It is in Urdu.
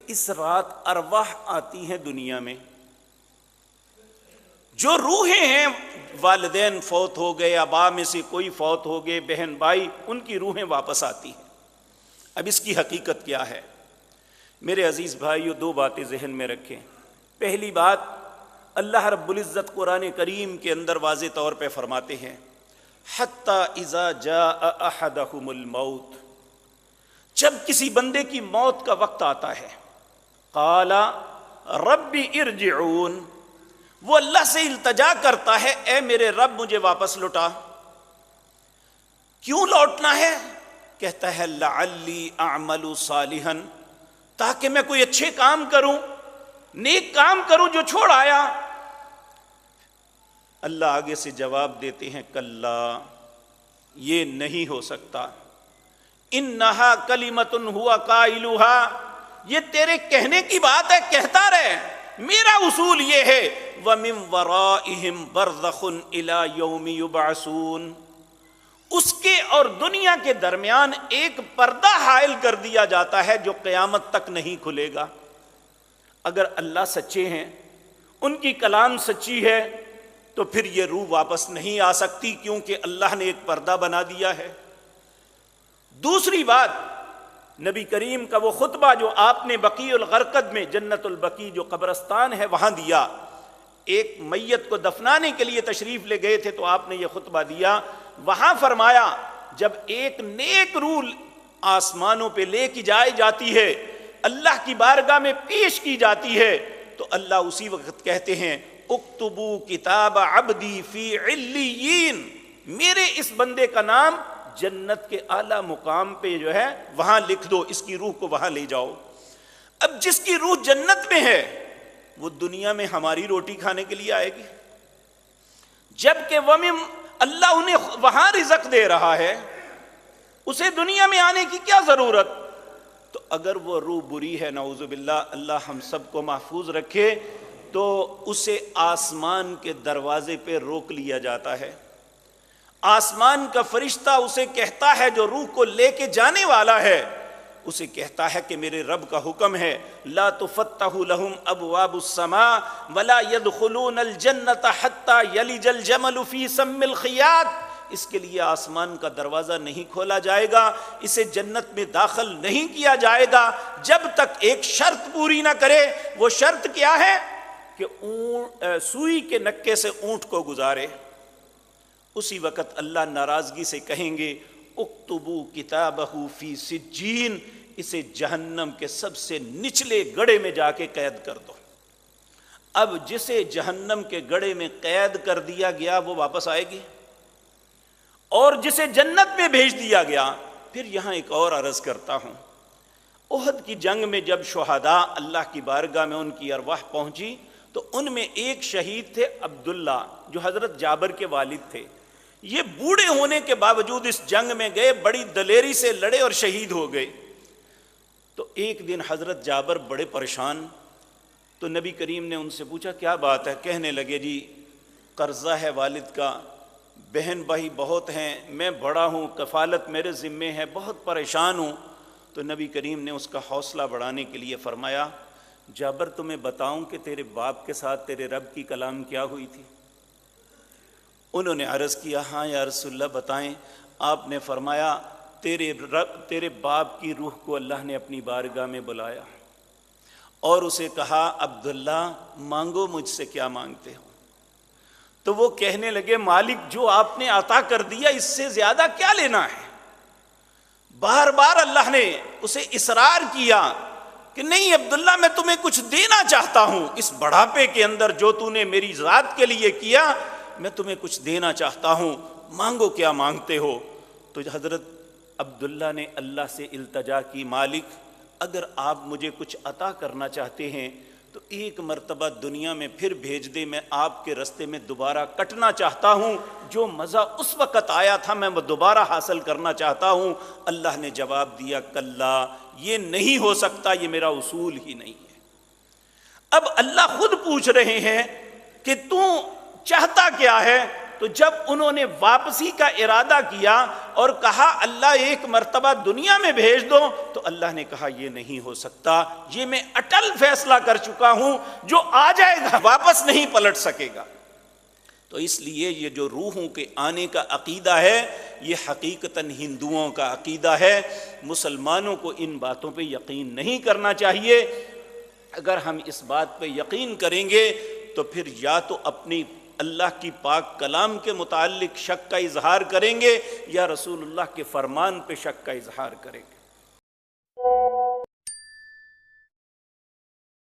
اس رات ارواح آتی ہیں دنیا میں، جو روحیں ہیں، والدین فوت ہو گئے، آبا میں سے کوئی فوت ہو گئے، بہن بھائی، ان کی روحیں واپس آتی ہیں۔ اب اس کی حقیقت کیا ہے؟ میرے عزیز بھائیو، دو باتیں ذہن میں رکھیں۔ پہلی بات، اللہ رب العزت قرآن کریم کے اندر واضح طور پہ فرماتے ہیں حتی اذا جاء احدہم الموت، جب کسی بندے کی موت کا وقت آتا ہے، قال رب ارجعون، وہ اللہ سے التجا کرتا ہے، اے میرے رب مجھے واپس لوٹا۔ کیوں لوٹنا ہے؟ کہتا ہے لعلی اعمل صالحا، تاکہ میں کوئی اچھے کام کروں، نیک کام کروں جو چھوڑ آیا۔ اللہ آگے سے جواب دیتے ہیں کلا، یہ نہیں ہو سکتا، انہا کلمۃ ہوا قائلھا، یہ تیرے کہنے کی بات ہے، کہتا رہے، میرا اصول یہ ہے وَمِن وَرَائِهِمْ بَرْزَخٌ إِلَى يَوْمِ يُبْعَثُونَ، اس کے اور دنیا کے درمیان ایک پردہ حائل کر دیا جاتا ہے جو قیامت تک نہیں کھلے گا۔ اگر اللہ سچے ہیں، ان کی کلام سچی ہے، تو پھر یہ روح واپس نہیں آ سکتی، کیونکہ اللہ نے ایک پردہ بنا دیا ہے۔ دوسری بات، نبی کریم کا وہ خطبہ جو آپ نے بقیع الغرقد میں، جنت البقیع جو قبرستان ہے وہاں دیا، ایک میت کو دفنانے کے لیے تشریف لے گئے تھے تو آپ نے یہ خطبہ دیا، وہاں فرمایا جب ایک نیک روح آسمانوں پہ لے کی جائی جاتی ہے، اللہ کی بارگاہ میں پیش کی جاتی ہے، تو اللہ اسی وقت کہتے ہیں اکتبوا کتاب عبدی فی علیین، میرے اس بندے کا نام جنت کے اعلیٰ مقام پہ جو ہے وہاں لکھ دو، اس کی روح کو وہاں لے جاؤ۔ اب جس کی روح جنت میں ہے وہ دنیا میں ہماری روٹی کھانے کے لیے آئے گی، جبکہ اللہ انہیں وہاں رزق دے رہا ہے، اسے دنیا میں آنے کی کیا ضرورت؟ تو اگر وہ روح بری ہے، نعوذ باللہ، اللہ ہم سب کو محفوظ رکھے، تو اسے آسمان کے دروازے پہ روک لیا جاتا ہے۔ آسمان کا فرشتہ اسے کہتا ہے، جو روح کو لے کے جانے والا ہے، اسے کہتا ہے کہ میرے رب کا حکم ہے لا تفتح لهم ابواب السماء ولا يدخلون الجنة حتى يلج الجمل في سم الخياط، اس کے لیے آسمان کا دروازہ نہیں کھولا جائے گا، اسے جنت میں داخل نہیں کیا جائے گا جب تک ایک شرط پوری نہ کرے۔ وہ شرط کیا ہے؟ کہ سوئی کے نکے سے اونٹ کو گزارے۔ اسی وقت اللہ ناراضگی سے کہیں گے اکتبوا کتابہ فی سجین، اسے جہنم کے سب سے نچلے گڑھے میں جا کے قید کر دو۔ اب جسے جہنم کے گڑھے میں قید کر دیا گیا وہ واپس آئے گی، اور جسے جنت میں بھیج دیا گیا۔ پھر یہاں ایک اور عرض کرتا ہوں، احد کی جنگ میں جب شہداء اللہ کی بارگاہ میں ان کی ارواح پہنچی تو ان میں ایک شہید تھے عبداللہ، جو حضرت جابر کے والد تھے۔ یہ بوڑھے ہونے کے باوجود اس جنگ میں گئے، بڑی دلیری سے لڑے اور شہید ہو گئے۔ تو ایک دن حضرت جابر بڑے پریشان، تو نبی کریم نے ان سے پوچھا کیا بات ہے؟ کہنے لگے جی قرضہ ہے والد کا، بہن بھائی بہت ہیں، میں بڑا ہوں، کفالت میرے ذمے ہے، بہت پریشان ہوں۔ تو نبی کریم نے اس کا حوصلہ بڑھانے کے لیے فرمایا جابر تمہیں بتاؤں کہ تیرے باپ کے ساتھ تیرے رب کی کلام کیا ہوئی تھی؟ انہوں نے عرض کیا ہاں یا رسول اللہ بتائیں۔ آپ نے فرمایا تیرے باپ کی روح کو اللہ نے اپنی بارگاہ میں بلایا اور اسے کہا عبداللہ مانگو مجھ سے کیا مانگتے ہو؟ تو وہ کہنے لگے مالک جو آپ نے عطا کر دیا اس سے زیادہ کیا لینا ہے؟ بار بار اللہ نے اسے اصرار کیا کہ نہیں عبداللہ میں تمہیں کچھ دینا چاہتا ہوں، اس بڑھاپے کے اندر جو تو نے میری ذات کے لیے کیا میں تمہیں کچھ دینا چاہتا ہوں، مانگو کیا مانگتے ہو؟ تو حضرت عبداللہ نے اللہ سے التجا کی مالک اگر آپ مجھے کچھ عطا کرنا چاہتے ہیں تو ایک مرتبہ دنیا میں پھر بھیج دے، میں آپ کے رستے میں دوبارہ کٹنا چاہتا ہوں، جو مزہ اس وقت آیا تھا میں وہ دوبارہ حاصل کرنا چاہتا ہوں۔ اللہ نے جواب دیا کلا، یہ نہیں ہو سکتا، یہ میرا اصول ہی نہیں ہے۔ اب اللہ خود پوچھ رہے ہیں کہ تو چاہتا کیا ہے؟ تو جب انہوں نے واپسی کا ارادہ کیا اور کہا اللہ ایک مرتبہ دنیا میں بھیج دو، تو اللہ نے کہا یہ نہیں ہو سکتا، یہ میں اٹل فیصلہ کر چکا ہوں، جو آ جائے گا واپس نہیں پلٹ سکے گا۔ تو اس لیے یہ جو روحوں کے آنے کا عقیدہ ہے یہ حقیقتاً ہندوؤں کا عقیدہ ہے، مسلمانوں کو ان باتوں پہ یقین نہیں کرنا چاہیے۔ اگر ہم اس بات پہ یقین کریں گے تو پھر یا تو اپنی اللہ کی پاک کلام کے متعلق شک کا اظہار کریں گے یا رسول اللہ کے فرمان پہ شک کا اظہار کریں گے۔